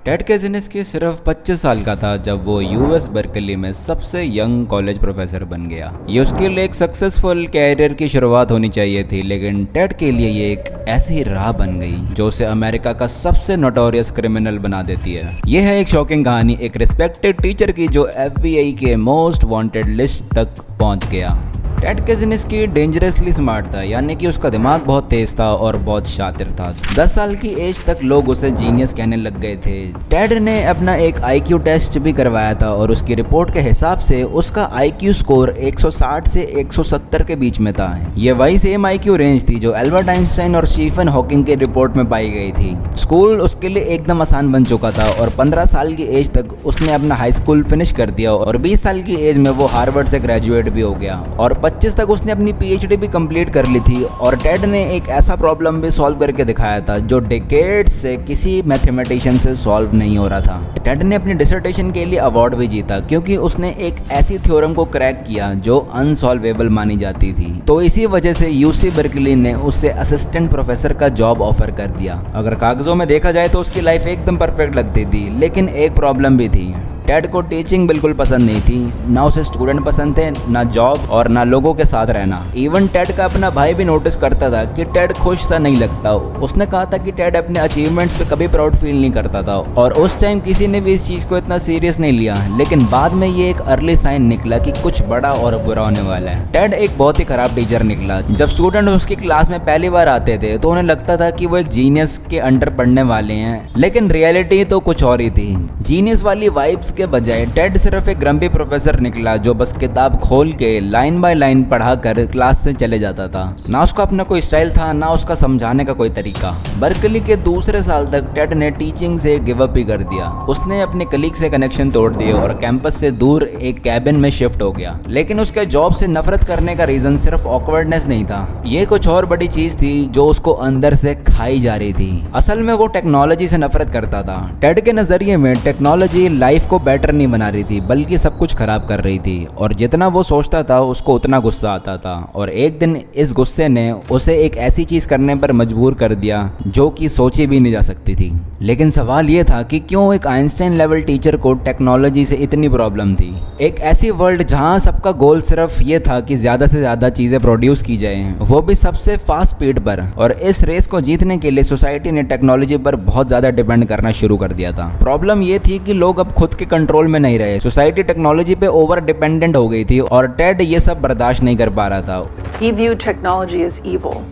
Ted केजेलेस्की सिर्फ 25 साल का था जब वो यूएस बर्कली में सबसे यंग कॉलेज प्रोफेसर बन गया। ये उसके लिए एक सक्सेसफुल कैरियर की शुरुआत होनी चाहिए थी, लेकिन टेड के लिए ये एक ऐसी राह बन गई जो उसे अमेरिका का सबसे नोटोरियस क्रिमिनल बना देती है। ये है एक शॉकिंग कहानी एक रिस्पेक्टेड टीचर की जो एफबीआई के मोस्ट वांटेड लिस्ट तक पहुंच गया। टेड केजेलेस्की डेंजरसली स्मार्ट था, यानी कि उसका दिमाग बहुत तेज था और बहुत शातिर था। 10 साल की एज तक लोग उसे जीनियस कहने लग गए थे। टेड ने अपना एक आईक्यू टेस्ट भी करवाया था और उसकी रिपोर्ट के हिसाब से उसका आईक्यू स्कोर 160 से 170 के बीच में था। ये वही सेम आईक्यू रेंज थी जो एल्बर्ट आइंस्टाइन और स्टीफन हॉकिंग की रिपोर्ट में पाई गई थी। स्कूल उसके लिए एकदम आसान बन चुका था और 15 साल की एज तक उसने अपना हाई स्कूल फिनिश कर दिया और 20 साल की एज में वो हार्वर्ड से ग्रेजुएट भी हो गया और 25 तक उसने अपनी पीएचडी भी कंप्लीट कर ली थी। और टेड ने एक ऐसा प्रॉब्लम भी सॉल्व करके दिखाया था जो डेकेड्स से किसी मैथमेटिशियन से सॉल्व नहीं हो रहा था। टेड ने अपनी डिसर्टेशन के लिए अवार्ड भी जीता क्योंकि उसने एक ऐसी थ्योरम को क्रैक किया जो अनसॉल्वेबल मानी जाती थी। तो इसी वजह से यूसी बर्कली ने उसे असिस्टेंट प्रोफेसर का जॉब ऑफर कर दिया। अगर कागजों में देखा जाए तो उसकी लाइफ एकदम परफेक्ट लगती थी, लेकिन एक प्रॉब्लम भी थी। टेड को टीचिंग बिल्कुल पसंद नहीं थी, ना उसे स्टूडेंट पसंद थे, ना जॉब और ना लोगों के साथ रहना। इवन टेड का अपना भाई भी नोटिस करता था कि टेड खुश सा नहीं लगता। उसने कहा था कि टेड अपने अचीवमेंट्स पे कभी प्राउड फील नहीं करता था और उस टाइम किसी ने भी इस चीज को इतना सीरियस नहीं लिया। लेकिन बाद में ये एक अर्ली साइन निकला कि कुछ बड़ा और बुरा होने वाला है। टेड एक बहुत ही खराब टीचर निकला। जब स्टूडेंट उसकी क्लास में पहली बार आते थे तो उन्हें लगता था कि वो एक जीनियस के अंडर पढ़ने वाले हैं, लेकिन रियलिटी तो कुछ और ही थी। जीनियस वाली वाइब्स के बजाय टेड सिर्फ एक ग्रम्पी प्रोफेसर निकला जो बस किताब खोल के लाइन बाय लाइन पढ़ा कर क्लास से चले जाता था। ना उसका अपना कोई स्टाइल था, ना उसका समझाने का कोई तरीका। बर्कली के दूसरे साल तक टेड ने टीचिंग से गिव अप ही कर दिया। उसने अपने कलीग से कनेक्शन तोड़ दिए और कैंपस से दूर एक कैबिन में शिफ्ट हो गया। लेकिन उसके जॉब से नफरत करने का रीजन सिर्फ ऑकवर्डनेस नहीं था, ये कुछ और बड़ी चीज थी जो उसको अंदर से खाई जा रही थी। असल में वो टेक्नोलॉजी से नफरत करता था। टेड के नजरिए में टेक्नोलॉजी लाइफ को बेटर नहीं बना रही थी बल्कि सब कुछ खराब कर रही थी, और जितना वो सोचता था उसको उतना गुस्सा आता था। और एक दिन इस गुस्से ने उसे एक ऐसी चीज करने पर मजबूर कर दिया जो कि सोची भी नहीं जा सकती थी। लेकिन सवाल ये था कि क्यों एक आइंस्टाइन लेवल टीचर को टेक्नोलॉजी से इतनी प्रॉब्लम थी। एक ऐसी वर्ल्ड जहां सबका गोल सिर्फ ये था कि ज्यादा से ज्यादा चीजें प्रोड्यूस की जाए, वो भी सबसे फास्ट स्पीड पर। और इस रेस को जीतने के लिए सोसाइटी ने टेक्नोलॉजी पर बहुत ज्यादा डिपेंड करना शुरू कर दिया था। प्रॉब्लम ये थी कि लोग अब खुद के कंट्रोल में नहीं रहे, सोसाइटी टेक्नोलॉजी पे ओवर डिपेंडेंट हो गई थी और टेड ये सब बर्दाश्त नहीं कर पा रहा था। He viewed technology as evil,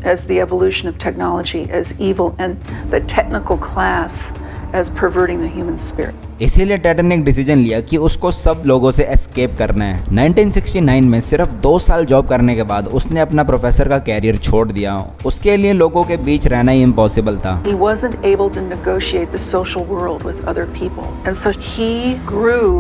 as the evolution of technology as evil, and the technical class as perverting the human spirit. इसीलिए टेड ने एक डिसीजन लिया कि उसको सब लोगों से एस्केप करना है। 1969 में सिर्फ 2 साल जॉब करने के बाद उसने अपना प्रोफेसर का कैरियर छोड़ दिया। उसके लिए लोगों के बीच रहना ही इम्पॉसिबल था। He wasn't able to negotiate the social world with other people, and so he grew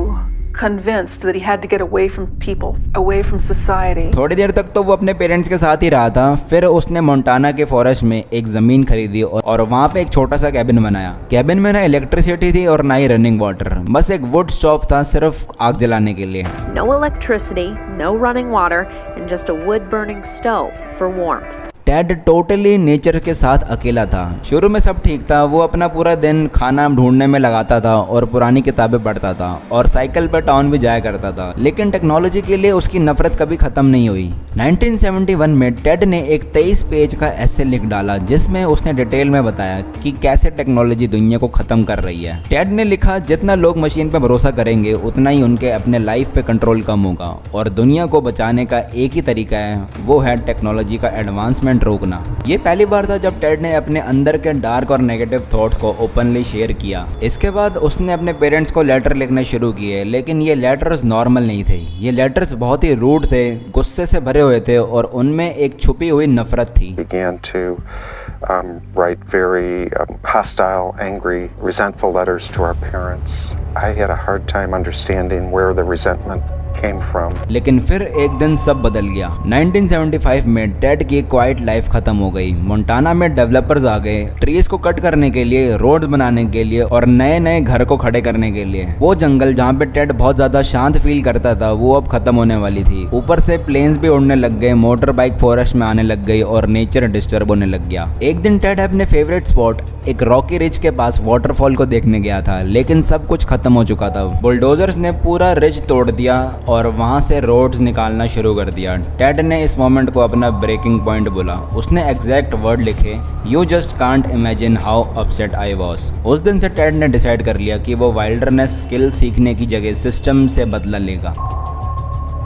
convinced that he had to get away from people, away from society. थोड़ी देर तक तो वो अपने पेरेंट्स के साथ ही रहा था। फिर उसने मोंटाना के फॉरेस्ट में एक जमीन खरीदी और वहाँ पे एक छोटा सा कैबिन बनाया। कैबिन में ना इलेक्ट्रिसिटी थी और ना ही रनिंग वाटर, बस एक वुड स्टोव था सिर्फ आग जलाने के लिए। No electricity, no running water, and just a wood burning stove for warmth. Ted totally nature के साथ अकेला था। शुरू में सब ठीक था, वो अपना पूरा दिन खाना ढूंढने में लगाता था और पुरानी किताबें पढ़ता था और साइकिल पर टाउन भी जाया करता था। लेकिन टेक्नोलॉजी के लिए उसकी नफरत कभी खत्म नहीं हुई। 1971 में टेड ने एक 23 पेज का एसे लिख डाला जिसमें उसने डिटेल में बताया कि कैसे टेक्नोलॉजी दुनिया को खत्म कर रही है। टेड ने लिखा, जितना लोग मशीन पर भरोसा करेंगे उतना ही उनके अपने लाइफ पे कंट्रोल कम होगा और दुनिया को बचाने का एक ही तरीका है, वो है टेक्नोलॉजी का एडवांसमेंट रोकना। ये पहली बार था जब टेड ने अपने अंदर के डार्क और नेगेटिव थॉट्स को ओपनली शेयर किया। इसके बाद उसने अपने पेरेंट्स को लेटर लिखने शुरू किए, लेकिन ये लेटर्स नॉर्मल नहीं थे। ये लेटर्स बहुत ही रूड थे, गुस्से से भरे हुए थे और उनमें एक छुपी हुई नफरत थी। Began to write very hostile, angry, resentful letters to our parents. I had a hard time understanding where the resentment came from. लेकिन फिर एक दिन सब बदल गया। 1975 में टेड की क्वाइट लाइफ खत्म हो गई। मोंटाना में डेवलपर्स आ गए, ट्रीज को कट करने के लिए, रोड्स बनाने के लिए और नए नए घर को खड़े करने के लिए। वो जंगल जहाँ पे टेड बहुत ज्यादा शांत फील करता था वो अब खत्म होने वाली थी। ऊपर से प्लेन्स भी उड़ने लग गए, मोटर बाइक फॉरेस्ट में आने लग गई और नेचर डिस्टर्ब होने लग गया। एक दिन टेड अपने फेवरेट स्पॉट एक रॉकी रिज के पास वाटरफॉल को देखने गया था, लेकिन सब कुछ खत्म हो चुका था। बुलडोजर्स ने पूरा रिज तोड़ दिया और वहां से रोड्स निकालना शुरू कर दिया। टेड ने इस मोमेंट को अपना ब्रेकिंग पॉइंट बोला। उसने एग्जैक्ट वर्ड लिखे, you just can't imagine how upset I was. उस दिन से टेड ने डिसाइड कर लिया कि वो वाइल्डरनेस स्किल सीखने की जगह सिस्टम से बदला लेगा।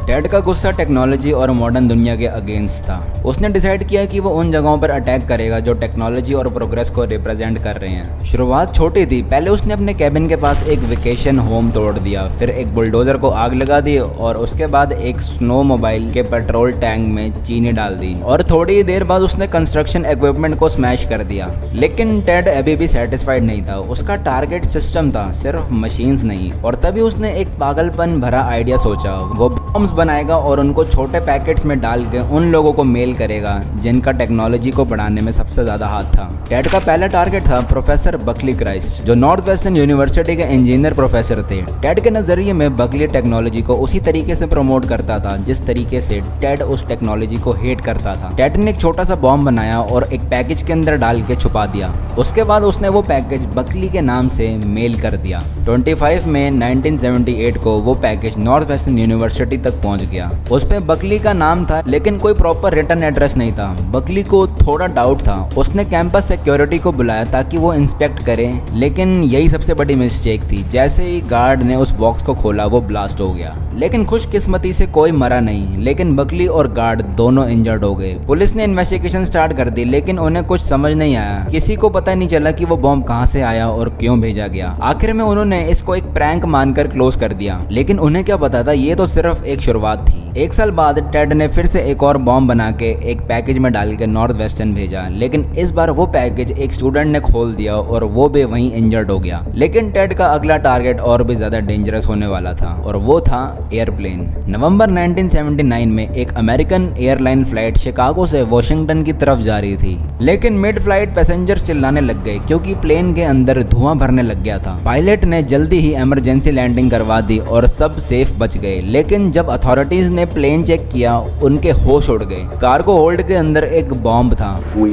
टेड का गुस्सा टेक्नोलॉजी और मॉडर्न दुनिया के अगेंस्ट था। उसने डिसाइड किया कि वो उन जगहों पर अटैक करेगा जो टेक्नोलॉजी और प्रोग्रेस को रिप्रेजेंट कर रहे हैं। शुरुआत छोटी थी। पहले उसने अपने कैबिन के पास एक वेकेशन होम तोड़ दिया, फिर एक बुलडोजर को आग लगा दी और उसके बाद एक स्नो मोबाइल के पेट्रोल टैंक में चीनी डाल दी और थोड़ी ही देर बाद उसने कंस्ट्रक्शन इक्विपमेंट को स्मैश कर दिया। लेकिन टेड अभी भी सेटिस्फाइड नहीं था। उसका टारगेट सिस्टम था, सिर्फ मशीन्स नहीं। और तभी उसने एक पागलपन भरा आइडिया सोचा। वो बॉम्ब्स बनाएगा और उनको छोटे पैकेट्स में डाल के उन लोगों को मेल करेगा जिनका टेक्नोलॉजी को बढ़ाने में सबसे ज्यादा हाथ था। टेड का पहला टारगेट था प्रोफेसर बकली क्राइस्ट, जो नॉर्थ वेस्टर्न यूनिवर्सिटी के इंजीनियर प्रोफेसर थे। टेड के नजरिए में बकली टेक्नोलॉजी को उसी तरीके से प्रमोट करता था जिस तरीके से टेड उस टेक्नोलॉजी को हेट करता था। टेड ने एक छोटा सा बॉम्ब बनाया और एक पैकेज के अंदर डाल के छुपा दिया। उसके बाद उसने वो पैकेज बकली के नाम से मेल कर दिया। 25 मई 1978 को वो पैकेज नॉर्थ वेस्टर्न यूनिवर्सिटी तक पहुंच गया। उस पे बकली का नाम था लेकिन कोई प्रॉपर रिटर्न एड्रेस नहीं था। बकली को थोड़ा डाउट था। उसने कैंपस सिक्योरिटी को बुलाया ताकि वो इंस्पेक्ट करे, लेकिन यही सबसे बड़ी मिस्टेक थी। जैसे ही गार्ड ने उस बॉक्स को खोला वो ब्लास्ट हो गया। लेकिन खुशकिस्मती से कोई मरा नहीं, लेकिन बकली और गार्ड दोनों इंजर्ड हो गए। पुलिस ने इन्वेस्टिगेशन स्टार्ट कर दी, लेकिन उन्हें कुछ समझ नहीं आया। किसी को पता नहीं चला कि वो बॉम्ब कहां से आया और क्यों भेजा गया। आखिर में उन्होंने इसको एक प्रैंक मानकर क्लोज कर दिया, लेकिन उन्हें क्या पता था ये तो सिर्फ एक शुरुआत थी। एक साल बाद टेड ने फिर से एक और बॉम्ब बना के एक पैकेज में डाल के नॉर्थ वेस्टर्न भेजा, लेकिन इस बार वो पैकेज एक स्टूडेंट ने खोल दिया और वो भी वहीं इंजर्ड हो गया। लेकिन टेड का अगला टारगेट और भी ज्यादा डेंजरस होने वाला था और वो था एयरप्लेन। नवंबर 1979 में एक अमेरिकन एयरलाइन फ्लाइट शिकागो से वॉशिंगटन की तरफ जा रही थी, लेकिन मिड फ्लाइट पैसेंजर्स चिल्लाने लग गए क्योंकि प्लेन के अंदर धुआं भरने लग गया था। पायलट ने जल्दी ही इमरजेंसी लैंडिंग करवा दी और सब सेफ बच गए। लेकिन जब अथॉरिटीज ने प्लेन चेक किया उनके होश उड़ गए। कार्गो होल्ड के अंदर एक बॉम्ब था। We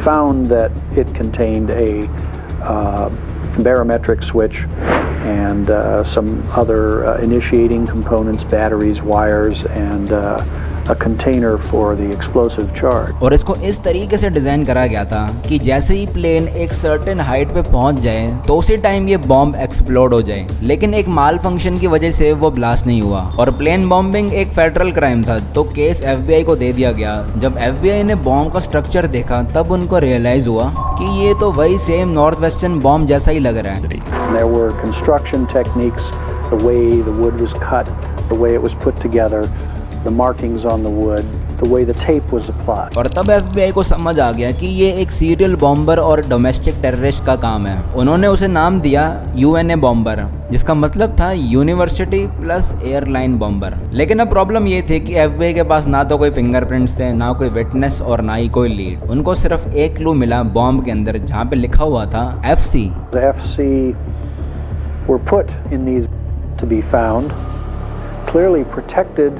found that it contained a barometric switch and some other initiating components, batteries, wires, and a container for the explosive charge. और इसको इस तरीके से डिजाइन करा गया था कि जैसे ही प्लेन एक सर्टेन हाइट पे पहुंच जाए तो उसी टाइम ये बॉम्ब एक्सप्लोड हो जाए। लेकिन एक माल फंक्शन की वजह से वो ब्लास्ट नहीं हुआ और प्लेन बॉम्बिंग एक फेडरल क्राइम था, तो केस FBI को दे दिया गया। जब FBI ने बॉम्ब का स्ट्रक्चर देखा तब उनको रियलाइज हुआ कि ये तो वही सेम नॉर्थ वेस्टर्न बॉम्ब जैसा ही लग रहा है। There were construction techniques, the way the wood was cut, the way it was put together, the markings on the wood, the way the tape was applied. और तब FBI को समझ आ गया कि ये एक सीरियल बॉम्बर और डोमेस्टिक टेररिस्ट का काम है। उन्होंने उसे नाम दिया UNA बॉम्बर, जिसका मतलब था यूनिवर्सिटी प्लस एयरलाइन बॉम्बर। लेकिन अब प्रॉब्लम ये थी कि FBI के पास ना तो कोई फिंगरप्रिंट्स थे, ना कोई विटनेस और ना ही कोई लीड। उनको सिर्फ एक क्लू मिला बॉम्ब के अंदर जहाँ पे लिखा हुआ था FC। The FC were put in these to be found, clearly protected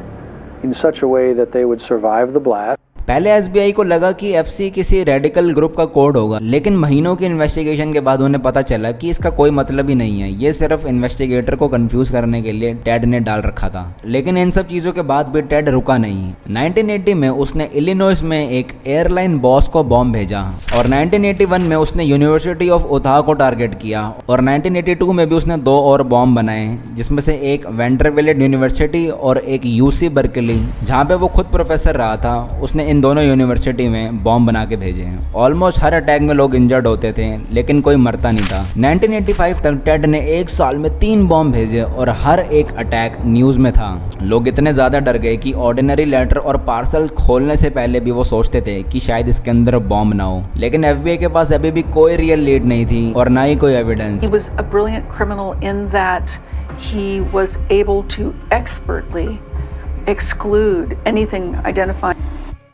in such a way that they would survive the blast. पहले SBI को लगा कि FC किसी रेडिकल ग्रुप का कोड होगा, लेकिन महीनों की इन्वेस्टिगेशन के बाद उन्हें पता चला कि इसका कोई मतलब ही नहीं है। ये सिर्फ इन्वेस्टिगेटर को कंफ्यूज करने के लिए टेड ने डाल रखा था। लेकिन इन सब चीजों के बाद भी टेड रुका नहीं। 1980 में उसने इलिनॉइस में एक एयरलाइन बॉस को बॉम्ब भेजा और 1981 में उसने यूनिवर्सिटी ऑफ उताह को टारगेट किया और 1982 में भी उसने 2 और बॉम्ब बनाए, जिसमें से एक वेंडरबिल्ट यूनिवर्सिटी और एक UC बर्कली, जहाँ पे वो खुद प्रोफेसर रहा था। उसने इन इन दोनों यूनिवर्सिटी में बॉम्ब बना के भेजे। ऑलमोस्ट हर अटैक में लोग इंजर्ड होते थे लेकिन कोई मरता नहीं था। 1985 तक टेड ने एक साल में 3 बॉम्ब भेजे और हर एक अटैक न्यूज में था। लोग इतने ज्यादा डर गए कि ऑर्डिनरी लेटर और पार्सल खोलने से पहले भी वो सोचते थे कि शायद इसके अंदर बॉम्ब ना हो। लेकिन FBI के पास अभी भी कोई रियल लीड नहीं थी और ना ही कोई evidence. He was a brilliant criminal in that he was able to expertly exclude anything identifying.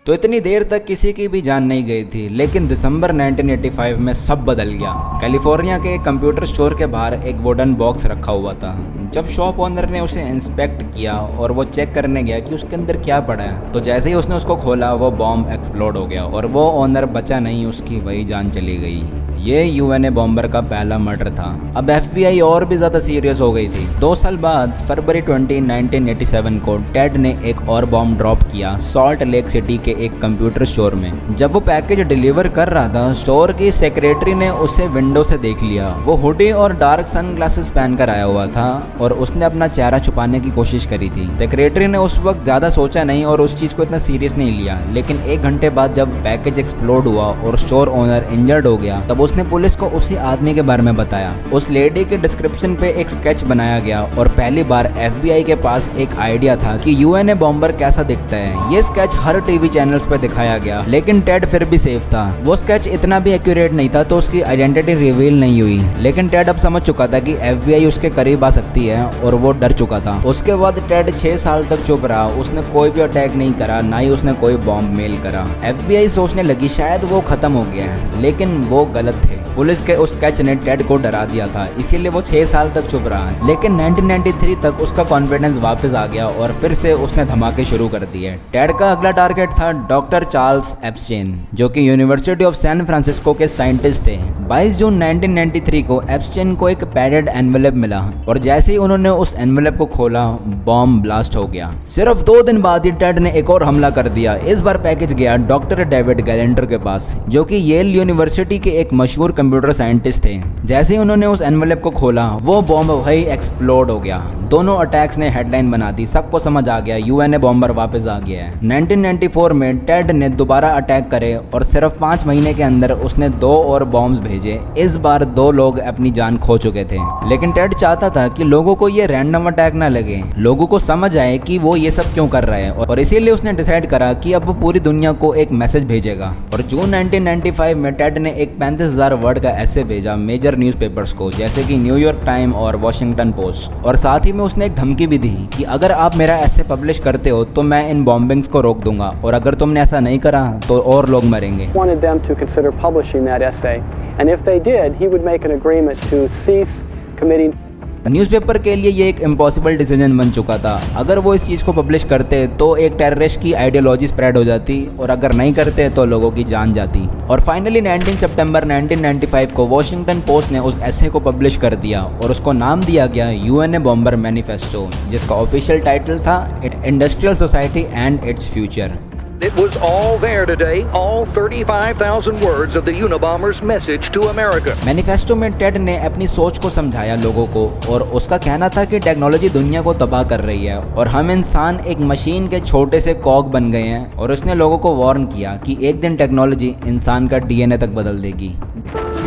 तो इतनी देर तक किसी की भी जान नहीं गई थी, लेकिन दिसंबर 1985 में सब बदल गया। कैलिफोर्निया के कंप्यूटर स्टोर के बाहर एक वुडन बॉक्स रखा हुआ था। जब शॉप ओनर ने उसे इंस्पेक्ट किया और वो चेक करने गया कि उसके अंदर क्या पड़ा है, तो जैसे ही उसने उसको खोला वो बॉम्ब एक्सप्लोड हो गया और वो ओनर बचा नहीं, उसकी वही जान चली गई। ये यूएनए बॉम्बर का पहला मर्डर था। अब FBI और भी ज्यादा सीरियस हो गई थी। 2 साल बाद फरवरी 20, 1987 को टेड ने एक और बॉम्ब ड्रॉप किया सॉल्ट लेक सिटी के एक कंप्यूटर स्टोर में। जब वो पैकेज डिलीवर कर रहा था, स्टोर की सेक्रेटरी ने उसे विंडो से देख लिया। वो हुडी और डार्क सनग्लासेस पहनकर आया हुआ था और उसने अपना चेहरा छुपाने की कोशिश करी थी। सेक्रेटरी ने उस वक्त ज्यादा सोचा नहीं और उस चीज को इतना सीरियस नहीं लिया, लेकिन 1 घंटे बाद जब पैकेज एक्सप्लोड हुआ और स्टोर ओनर इंजर्ड हो गया, तब उसने पुलिस को उसी आदमी के बारे में बताया। उस लेडी के डिस्क्रिप्शन पे एक स्केच बनाया गया और पहली बार FBI के पास एक आइडिया था कि यूएनए बॉम्बर कैसा दिखता है। ये स्केच हर टीवी चैनल्स पे दिखाया गया, लेकिन टेड फिर भी सेफ था। वो स्केच इतना भी एक्यूरेट नहीं था तो उसकी आइडेंटिटी रिवील नहीं हुई, लेकिन टेड अब समझ चुका था कि FBI उसके करीब आ सकती है और वो डर चुका था। उसके बाद टेड 6 साल तक चुप रहा। उसने कोई भी अटैक नहीं करा, ना ही उसने कोई बॉम्ब मेल करा। FBI सोचने लगी शायद वो खत्म हो गया है, लेकिन वो गलत थे। पुलिस के उस स्केच ने टेड को डरा दिया था, इसीलिए वो 6 साल तक चुप रहा। लेकिन 1993 तक उसका कॉन्फिडेंस वापस आ गया और फिर से उसने धमाके शुरू कर दिए। टेड का अगला टारगेट था डॉक्टर चार्ल्स एप्स्टेन, जो कि यूनिवर्सिटी ऑफ सैन फ्रांसिस्को के साइंटिस्ट थे। 22 जून 1993 को एप्स्टेन को एक पैडेड एनवेलप मिला और जैसे ही उन्होंने उस एनवेलप को खोला, बॉम्ब ब्लास्ट हो गया। सिर्फ 2 दिन बाद ही टेड ने एक और हमला कर दिया। इस बार पैकेज गया डॉक्टर डेविड गैलेंडर के पास, जो कि येल यूनिवर्सिटी के एक मशहूर कंप्यूटर साइंटिस्ट थे। जैसे ही उन्होंने उस एनवेलप को खोला, वो बॉम्ब वही एक्सप्लोड हो गया। दोनों अटैक्स ने हेडलाइन बना दी। सबको समझ आ गया यूएनए बॉम्बर वापस आ गया है। 1994 में टेड ने दोबारा अटैक करे और सिर्फ 5 महीने के अंदर उसने 2 और बॉम्ब्स भेजे। इस बार 2 लोग अपनी जान खो चुके थे, लेकिन टेड चाहता था कि लोगों को ये रैंडम अटैक ना लगे, लोगों को समझ आए कि वो ये सब क्यों कर रहा है, और इसीलिए उसने डिसाइड करा कि अब वो पूरी दुनिया को एक मैसेज भेजेगा। और जून 1995 में टेड ने एक 35,000 वर्ड का ऐसे भेजा मेजर न्यूज़पेपर्स को, जैसे कि न्यूयॉर्क टाइम और वॉशिंगटन पोस्ट। और साथ ही में उसने एक धमकी भी दी कि अगर आप मेरा ऐसे पब्लिश करते हो तो मैं इन बॉम्बिंग्स को रोक दूंगा, और अगर तुमने ऐसा नहीं करा तो और लोग मरेंगे। Wanted them to consider publishing that essay, and if they did, he would make an agreement to cease committing. Newspaper के लिए ये एक इम्पॉसिबल डिसीजन बन चुका था। अगर वो इस चीज़ को पब्लिश करते तो एक टेररिस्ट की आइडियोलॉजी स्प्रेड हो जाती, और अगर नहीं करते तो लोगों की जान जाती। और फाइनली 19 सितंबर 1995 को वॉशिंगटन पोस्ट ने उस ऐसे को पब्लिश कर दिया और उसको नाम दिया गया यूएनए बॉम्बर मैनिफेस्टो, जिसका ऑफिशियल टाइटल था industrial society and its future. It was all there today, all 35,000 words of the Unabomber's message to America. Manifesto में टेड ने अपनी सोच को समझाया लोगों को, और उसका कहना था कि टेक्नोलॉजी दुनिया को तबाह कर रही है और हम इंसान एक मशीन के छोटे से कॉग बन गए हैं। और उसने लोगों को वार्न किया कि एक दिन टेक्नोलॉजी इंसान का DNA तक बदल देगी।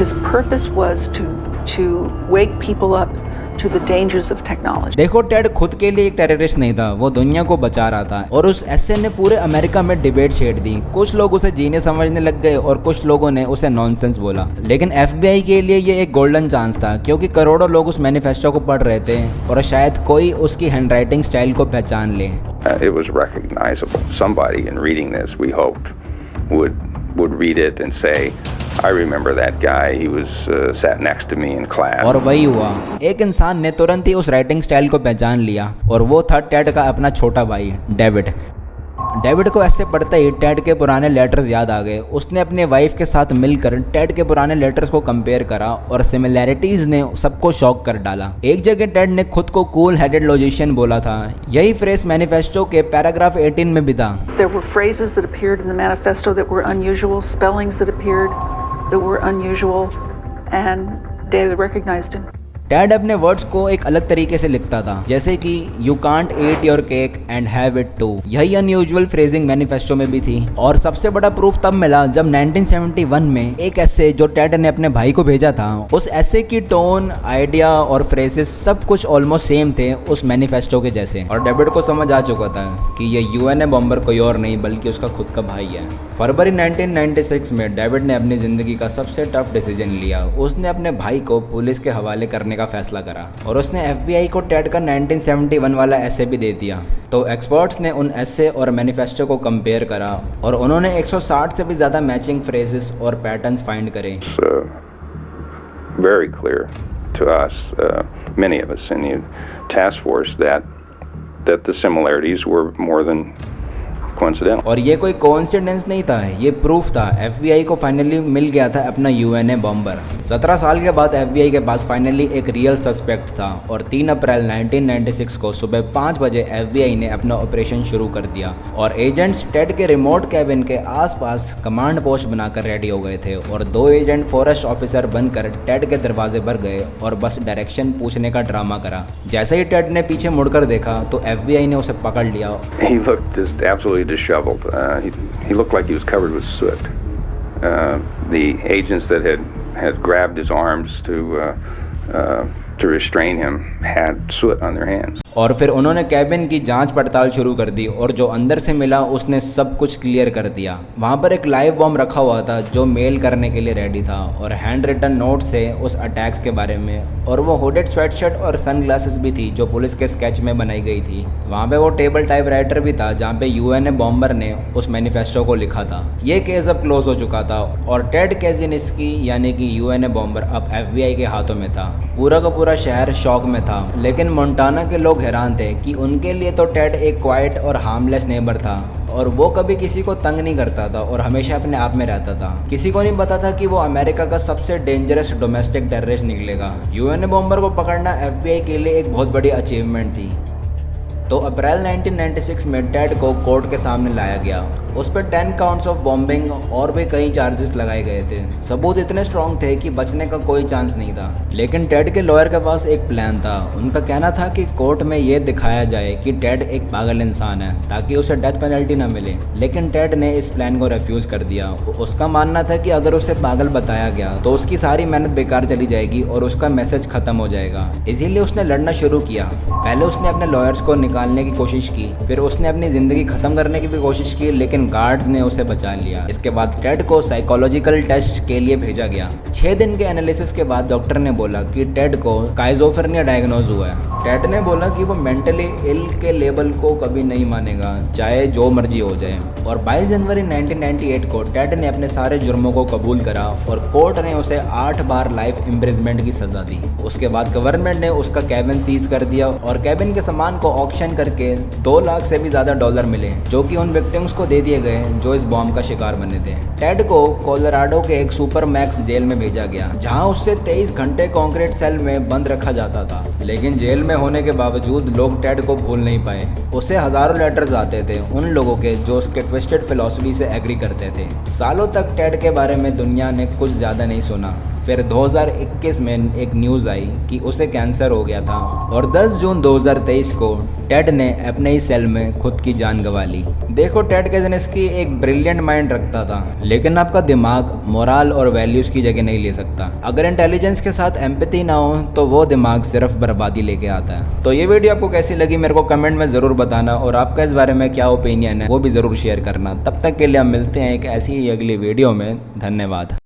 His purpose was to wake people up to the dangers of technology. देखो, टेड खुद के लिए एक टेररिस्ट नहीं था, वो दुनिया को बचा रहा था। और उस ऐसे ने पूरे अमेरिका में डिबेट छेड़ दी। कुछ लोग उसे जीने समझने लग गए और कुछ लोगों ने उसे नॉनसेंस बोला। लेकिन FBI के लिए ये एक गोल्डन चांस था, क्योंकि करोड़ों लोग उस मैनिफेस्टो को पढ़ रहे थे और शायद कोई उसकी हैंडराइटिंग स्टाइल को पहचान ले। It was recognizable. Somebody in reading this, we hoped, would read it and say, I remember that guy. He was sat next to me in class. और वही हुआ। एक इंसान ने तुरंत ही उस राइटिंग स्टाइल को पहचान लिया, और वो था टेड का अपना छोटा भाई डेविड। डेविड को ऐसे पढ़ते ही टेड के पुराने लेटर्स याद आ गए। उसने अपने वाइफ के साथ मिलकर टेड के पुराने लेटर्स को कंपेयर करा और सिमिलैरिटीज ने सबको शॉक कर डाला। एक जगह टेड ने खुद को कूल हेडेड लॉजिशियन बोला था। यही फ्रेज मैनिफेस्टो के पैराग्राफ 18 में भी था। There were phrases that appeared in the manifesto that were unusual, spellings that appeared that were unusual, and David recognized him. Ted अपने वर्ड्स को एक अलग तरीके से लिखता था, जैसे कि you can't eat your cake and have it too. यही अनयूजुअल फ्रेजिंग मैनिफेस्टो में भी थी। और सबसे बड़ा प्रूफ तब मिला जब 1971 में एक एसे जो टेड ने अपने भाई को भेजा था, उस एसे की टोन, आइडिया और फ्रेजेस सब कुछ ऑलमोस्ट सेम थे उस मैनिफेस्टो के जैसे। और डेविड को समझ आ चुका था कि ये यूएनए बॉम्बर कोई और नहीं बल्कि उसका खुद का भाई है। फरवरी 1996 में डेविड ने अपनी जिंदगी का सबसे टफ डिसीजन लिया। उसने अपने भाई को पुलिस के हवाले करने का फैसला करा और उसने एफबीआई को टेड का 1971 वाला एसे भी दे दिया। तो एक्सपर्ट्स ने उन एसे और मैनिफेस्टो को कंपेयर करा और उन्होंने 160 से भी ज़्यादा मैचिंग फ्रेजेस और पैटर्न्स फाइंड करे। Very clear to us, many of us in the task force, that the similarities were more than coincidental. और ये कोई कोइंसिडेंस नहीं था, ये प्रूफ था। एफबीआई को फाइनली मिल गया था अपना यूएनए बॉम्बर। 17 साल के बाद एफबीआई के पास फाइनली एक रियल सस्पेक्ट था और 3 अप्रैल 1996 को सुबह 5 बजे एफबीआई ने अपना ऑपरेशन शुरू कर दिया और एजेंट्स टेड के रिमोट कैबिन के आसपास कमांड पोस्ट बनाकर रेडी हो गए थे और 2 एजेंट फॉरेस्ट ऑफिसर बनकर टेड के दरवाजे पर गए और बस डायरेक्शन पूछने का ड्रामा करा। जैसे ही टेड ने पीछे मुड़कर देखा तो एफबीआई ने उसे पकड़ लिया। He looked just absolutely disheveled. He looked like he was covered with soot. The agents that had grabbed his arms to restrain him had soot on their hands. और फिर उन्होंने कैबिन की जांच पड़ताल शुरू कर दी और जो अंदर से मिला उसने सब कुछ क्लियर कर दिया। वहाँ पर एक लाइव बॉम्ब रखा हुआ था जो मेल करने के लिए रेडी था और हैंड रिटन नोट से उस अटैक्स के बारे में, और वो हुडेड स्वेटशर्ट और सनग्लासेस भी थी जो पुलिस के स्केच में बनाई गई थी। वहाँ पे वो टेबल टाइप राइटर भी था जहाँ पे यूएनए बॉम्बर ने उस मैनिफेस्टो को लिखा था। ये केस अब क्लोज हो चुका था और टेड काज़िंस्की यानी कि यूएनए बॉम्बर अब एफबीआई के हाथों में था। पूरा का पूरा शहर शॉक में था, लेकिन मोंटाना के लोग हैरान थे कि उनके लिए तो टेड एक क्वाइट और हार्मलेस नेबर था और वो कभी किसी को तंग नहीं करता था और हमेशा अपने आप में रहता था। किसी को नहीं पता था कि वो अमेरिका का सबसे डेंजरस डोमेस्टिक टेररिस्ट निकलेगा। यूएनए बॉम्बर को पकड़ना एफबीआई के लिए एक बहुत बड़ी अचीवमेंट थी। तो अप्रैल 1996 में टेड को कोर्ट के सामने लाया गया। उस पर 10 काउंट्स ऑफ बॉम्बिंग और भी कई चार्जेस लगाए गए थे। सबूत इतने स्ट्रॉन्ग थे कि बचने का कोई चांस नहीं था। लेकिन टेड के लॉयर के पास एक प्लान था। उनका कहना था कि कोर्ट में ये दिखाया जाए कि टेड एक पागल इंसान है ताकि उसे डेथ पेनल्टी ना मिले। लेकिन टेड ने इस प्लान को रिफ्यूज़ कर दिया। उसका मानना था कि अगर उसे पागल बताया गया तो उसकी सारी मेहनत बेकार चली जाएगी और उसका मैसेज खत्म हो जाएगा। इसीलिए उसने लड़ना शुरू किया। पहले उसने अपने लॉयर्स को निकालने की कोशिश की, फिर उसने अपनी ज़िंदगी ख़त्म करने की भी कोशिश की, लेकिन गार्ड्स ने उसे बचा लिया। इसके बाद टेड को साइकोलॉजिकल टेस्ट के लिए भेजा गया। 6 दिन के एनालिसिस के बाद डॉक्टर ने बोला कि टेड को स्किज़ोफ्रेनिया डायग्नोज हुआ है। टेड ने बोला कि वो मेंटली इल के लेबल को कभी नहीं मानेगा, चाहे जो मर्जी हो जाए। और 22 जनवरी 1998 को टेड ने अपने सारे जुर्मों को कबूल करा और कोर्ट ने उसे 8 बार लाइफ इम्प्रिजमेंट की सज़ा दी। उसके बाद गवर्नमेंट ने उसका कैबिन सीज कर दिया और कैबिन के सामान को ऑक्शन करके 2 लाख से भी ज़्यादा डॉलर मिले जो कि उन विक्टिम्स को दे दिए गए जो इस बॉम्ब का शिकार बने थे। टेड को कोलोराडो के एक सुपर मैक्स जेल में भेजा गया जहां उससे 23 घंटे कंक्रीट सेल में बंद रखा जाता था। लेकिन जेल में होने के बावजूद लोग टेड को भूल नहीं पाए। उसे हजारों लेटर्स आते थे उन लोगों के जो उसके ट्विस्टेड फिलॉसफी से एग्री करते थे। सालों तक टेड के बारे में दुनिया ने कुछ ज़्यादा नहीं सुना। फिर 2021 में एक न्यूज़ आई कि उसे कैंसर हो गया था और 10 जून 2023 को टेड ने अपने ही सेल में खुद की जान गंवा ली। देखो, टेड काज़िंस्की एक ब्रिलियंट माइंड रखता था, लेकिन आपका दिमाग मोरल और वैल्यूज़ की जगह नहीं ले सकता। अगर इंटेलिजेंस के साथ एम्पैथी ना हो तो वो दिमाग सिर्फ बर्बादी लेके आता है। तो ये वीडियो आपको कैसी लगी मेरे को कमेंट में ज़रूर बताना और आपका इस बारे में क्या ओपिनियन है वो भी ज़रूर शेयर करना। तब तक के लिए हम मिलते हैं एक ऐसी ही अगली वीडियो में। धन्यवाद।